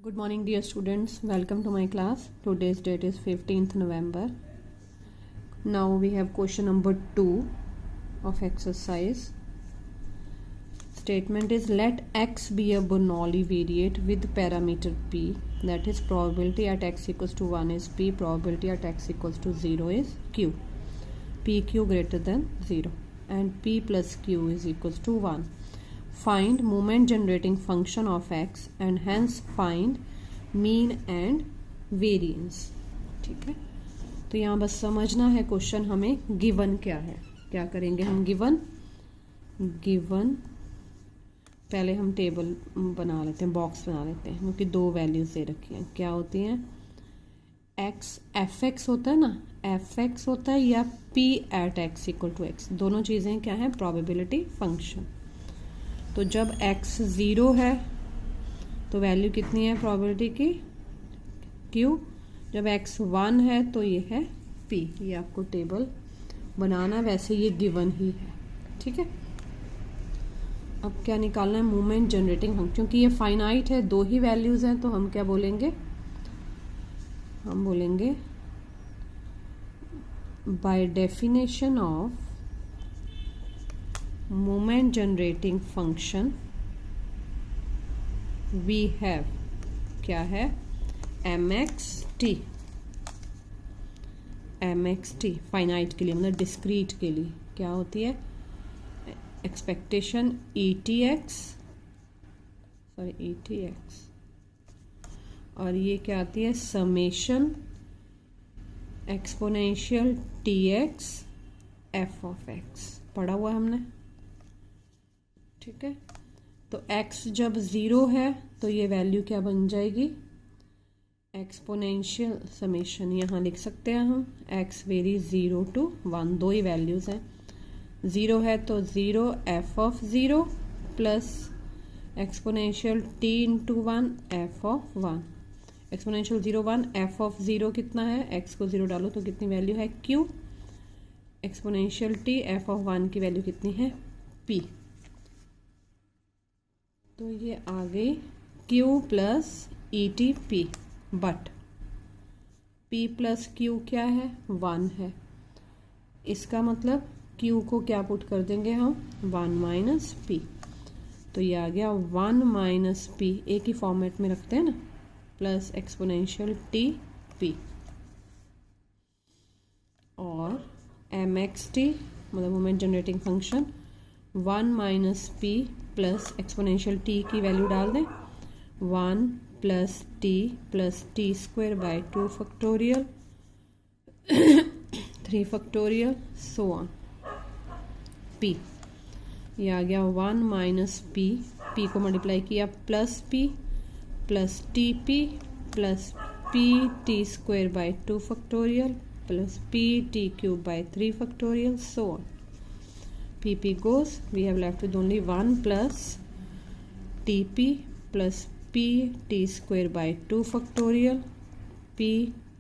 Good morning, dear students. Welcome to my class. Today's date is 15th November. Now we have question number 2 of exercise. Statement is let x be a Bernoulli variate with parameter p. That is, probability at x equals to 1 is p, probability at x equals to 0 is q. pq greater than 0 and p plus q is equals to 1. Find moment generating function of x and hence find mean and variance. ठीक है, तो यहाँ बस समझना है question हमें given क्या है. क्या करेंगे हम? गिवन पहले हम टेबल बना लेते हैं, बॉक्स बना लेते हैं, क्योंकि दो वैल्यूज दे रखी हैं. क्या होती हैं? एक्स एफ एक्स होता है ना, एफ एक्स होता है या P at X equal to X. दोनों चीज़ें क्या है? Probability function. तो जब x 0 है तो वैल्यू कितनी है प्रोबेबिलिटी की? q. जब x 1 है तो ये है p. ये आपको टेबल बनाना, वैसे ये गिवन ही है. ठीक है, अब क्या निकालना है? Moment generating function. क्योंकि ये फाइनाइट है, दो ही वैल्यूज हैं, तो हम क्या बोलेंगे? हम बोलेंगे by definition of moment generating function we have क्या है? mxt. mxt फाइनाइट के लिए, मतलब डिस्क्रीट के लिए क्या होती है? एक्सपेक्टेशन etx और ये क्या आती है? Summation exponential tx f of x. पढ़ा हुआ है हमने. ठीक है, तो x जब 0 है तो ये वैल्यू क्या बन जाएगी? Exponential summation. यहाँ लिख सकते हैं हम x वेरी 0 to 1. दो ही वैल्यूज हैं. 0 है तो 0 f of 0 plus exponential t into 1 f of 1. Exponential 0 1 f of 0 कितना है? x को 0 डालो तो कितनी वैल्यू है? q. Exponential t f of 1 की वैल्यू कितनी है? p. तो ये आ गई q plus E T P. But p plus q क्या है? 1 है. इसका मतलब q को क्या पुट कर देंगे हम? 1 माइनस p. तो ये आ गया 1 माइनस p. एक ही फॉर्मेट में रखते हैं ना, प्लस एक्सपोनेंशियल t p. और mxt मतलब moment generating function 1 minus P plus exponential t की वैल्यू डाल दें. 1 plus T square by 2 factorial 3 factorial so on p. ये आ गया 1 माइनस पी. p को मल्टीप्लाई किया plus p plus T P plus P T square by 2 factorial plus p t cube by 3 factorial so on. pp goes, we have left with only 1 plus tp plus p t square by 2 factorial p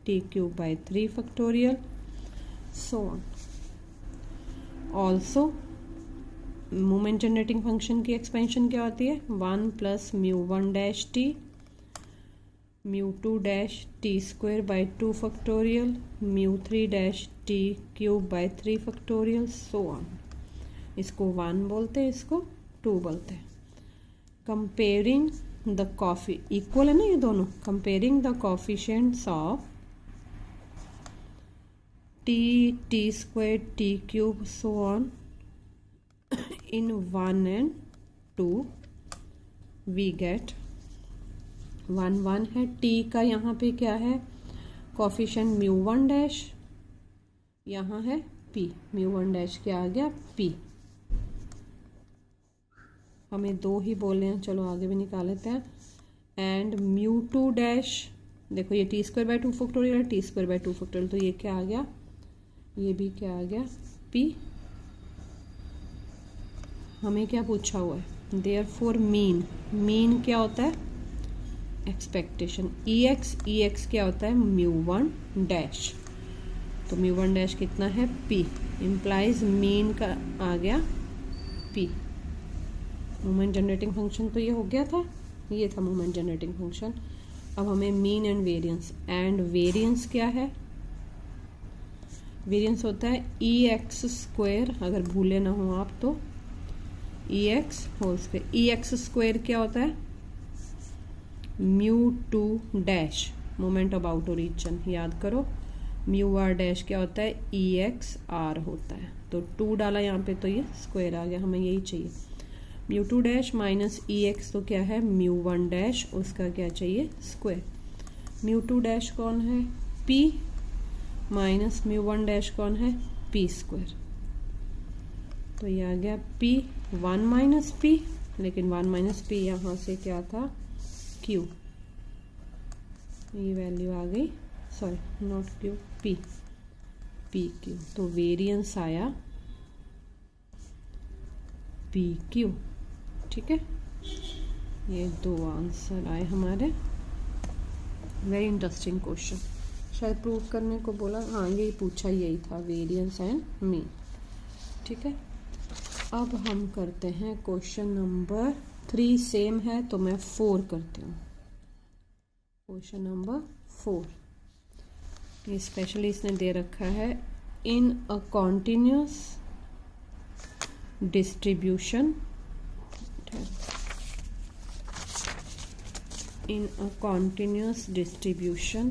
t cube by 3 factorial so on. Also moment generating function की expansion क्या होती है? 1 plus mu 1 dash T mu 2 dash T square by 2 factorial mu 3 dash T cube by 3 factorial so on. इसको 1 बोलते हैं, इसको 2 बोलते हैं. कंपेयरिंग द कॉफी इक्वल है ना ये दोनों. Comparing the coefficients of T square T cube so on in 1 and 2 we get 1 है. t का यहाँ पे क्या है? कॉफिशिएंट म्यू 1 डैश, यहाँ है p. म्यू 1 डैश क्या आ गया? p. हमें दो ही बोले हैं, चलो आगे भी निकाल लेते हैं. एंड म्यू 2 डैश, देखो ये T square by 2 factorial, T square by 2 factorial, तो ये क्या आ गया? ये भी क्या आ गया? p. हमें क्या पूछा हुआ है? देयरफॉर मीन क्या होता है? एक्सपेक्टेशन. ex क्या होता है? Mu 1 dash. तो म्यू 1 डैश कितना है? p. इम्प्लाइज मीन का आ गया p. मोमेंट जनरेटिंग फंक्शन तो ये हो गया था, ये था मोमेंट जनरेटिंग फंक्शन. अब हमें मीन एंड वेरियंस क्या है? वेरियंस होता है ई एक्स स्क्वायर, अगर भूले ना हो आप तो ई एक्स होल स्क्वायर। ई एक्स स्क्वायर क्या होता है? Mu two dash moment about origin, याद करो। म्यू आर डैश क्या होता है? ई एक्स आर होता है। तो 2 डाला यहाँ पे तो ये स्क्वायर आ गया, हमें यही चाहिए। म्यू टू डैश माइनस ई एक्स तो क्या है? म्यू वन डैश, उसका क्या चाहिए? स्क्वायर। म्यू टू डैश कौन है? P, minus mu one dash कौन है? P square. तो ये आ गया पी वन माइनस पी, लेकिन 1 माइनस पी यहाँ से क्या था? क्यू। ये वैल्यू आ गई, sorry not Q, P, P Q. तो वेरियंस आया पी क्यू। ठीक है, ये 2 आंसर आए हमारे। वेरी इंटरेस्टिंग क्वेश्चन, शायद प्रूव करने को बोला, हाँ यही पूछा, यही था वेरियंस एंड मीन। ठीक है, अब हम करते हैं क्वेश्चन नंबर 3। सेम है तो मैं 4 करती हूँ। क्वेश्चन नंबर 4, ये स्पेशली इसने दे रखा है, in a continuous distribution, in a continuous distribution,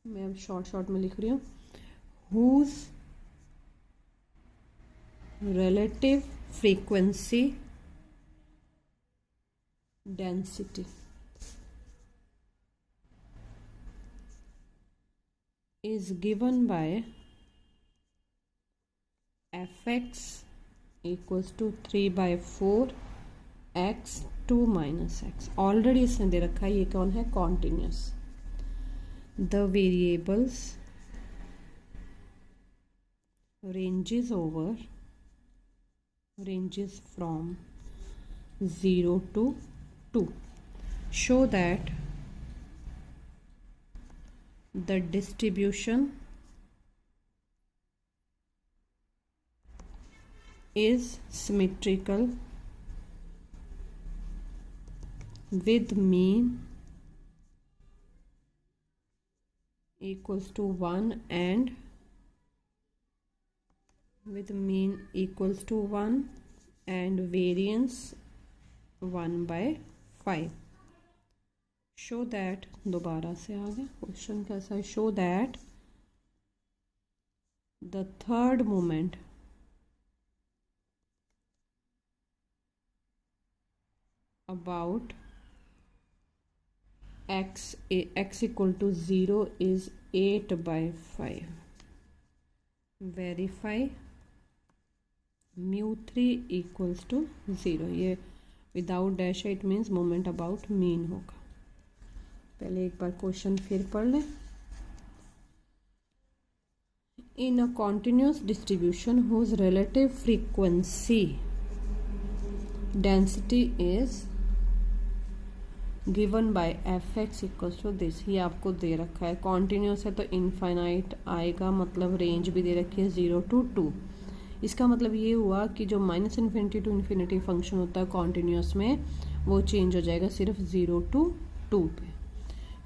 मैं अब शॉर्ट में लिख रही हूँ, whose relative frequency density is given by fx equals to 3/4 x 2 minus x. Already इसने दे रखा है, ये कौन है? Continuous. The variables ranges from 0 to 2, show that the distribution is symmetrical with mean equals to 1 and variance 1/5. show that, दोबारा से आ गया क्वेश्चन कैसा है? show that the third moment about x equal to 0 is 8/5. verify mu3 equals to 0। ये without dash है, it means moment about mean होगा। पहले एक बार क्वेश्चन फिर पढ़ लें। In a continuous distribution whose relative frequency density is given by f x equals to this. ये आपको दे रखा है, कॉन्टिन्यूस है तो इनफाइनाइट आएगा, मतलब रेंज भी दे रखी है 0 to 2। इसका मतलब ये हुआ कि जो -∞ to ∞ फंक्शन होता है कॉन्टिन्यूस में, वो चेंज हो जाएगा सिर्फ 0 to 2 पे।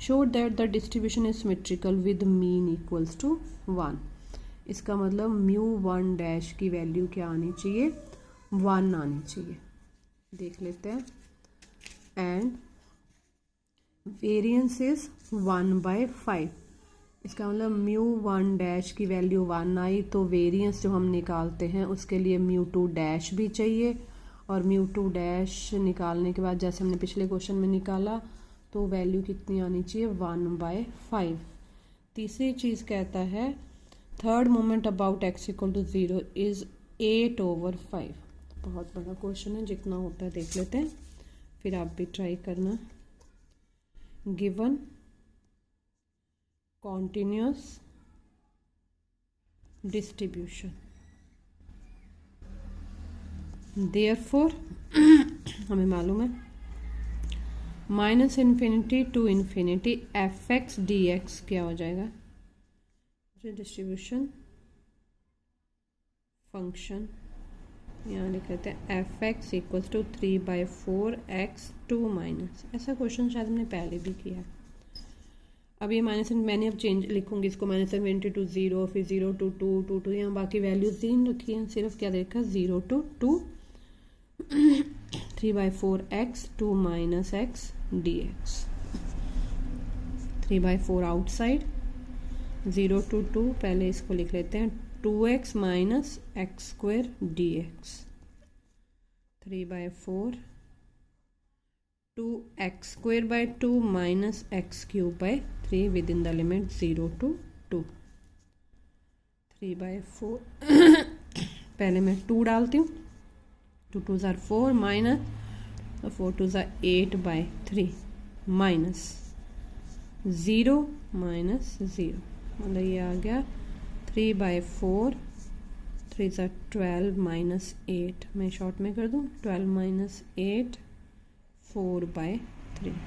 Show that the distribution is symmetrical with mean equals to 1। इसका मतलब म्यू वन डैश की वैल्यू क्या आनी चाहिए? 1 आनी चाहिए। देख लेते हैं। And variance is 1/5। इसका मतलब म्यू वन डैश की वैल्यू 1 आई, तो वेरियंस जो हम निकालते हैं उसके लिए म्यू टू डैश भी चाहिए, और म्यू टू डैश निकालने के बाद जैसे हमने पिछले क्वेश्चन में निकाला तो वैल्यू कितनी आनी चाहिए? 1/5। तीसरी चीज़ कहता है third moment about x equal to 0 is 8/5। बहुत बड़ा क्वेश्चन है, जितना होता है देख लेते हैं, फिर आप भी ट्राई करना। गिवन कॉन्टिन्यूस डिस्ट्रीब्यूशन, देयरफॉर हमें मालूम है -∞ to ∞ fx dx क्या हो जाएगा? डिस्ट्रीब्यूशन फंक्शन यहाँ लिख लेते हैं f x equals to 3/4x2 minus, ऐसा क्वेश्चन शायद हमने पहले भी किया है। अब ये माइनस मैंने अब चेंज लिखूंगी इसको, -7 टू 0, फिर 0 to 2, 2 to यहाँ बाकी वैल्यूज तीन रखी हैं, सिर्फ क्या देखा 0 to 2 3/4x2 minus x dx, 3/4 outside, 0 to 2 पहले इसको लिख लेते हैं 2x minus x square dx, 3/4 2x square by 2 minus x cube by 3 within the limit 0 to 2, 3/4 पहले मैं 2 डालती हूँ, 2 2s are 4 minus 4 2s are 8/3 minus 0 minus 0, मतलब ये आ गया 3/4, 3s are 12 माइनस 8, मैं शॉर्ट में कर दूँ 12 माइनस 8 4/3,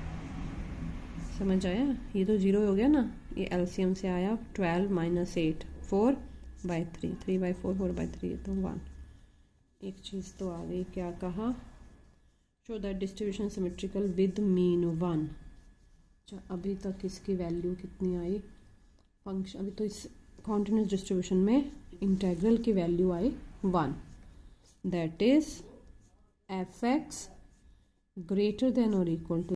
समझ आया। ये तो 0 हो गया ना, ये एलसीएम से आया 12 माइनस 8 4/3, 3/4 4/3 तो 1। एक चीज़ तो आ गई, क्या कहा, show that distribution symmetrical with mean 1। अच्छा, अभी तक इसकी वैल्यू कितनी आई फंक्शन, अभी तो इस कॉन्टिन्यूस डिस्ट्रीब्यूशन में इंटेग्रल की value I 1, that is F x greater than or equal to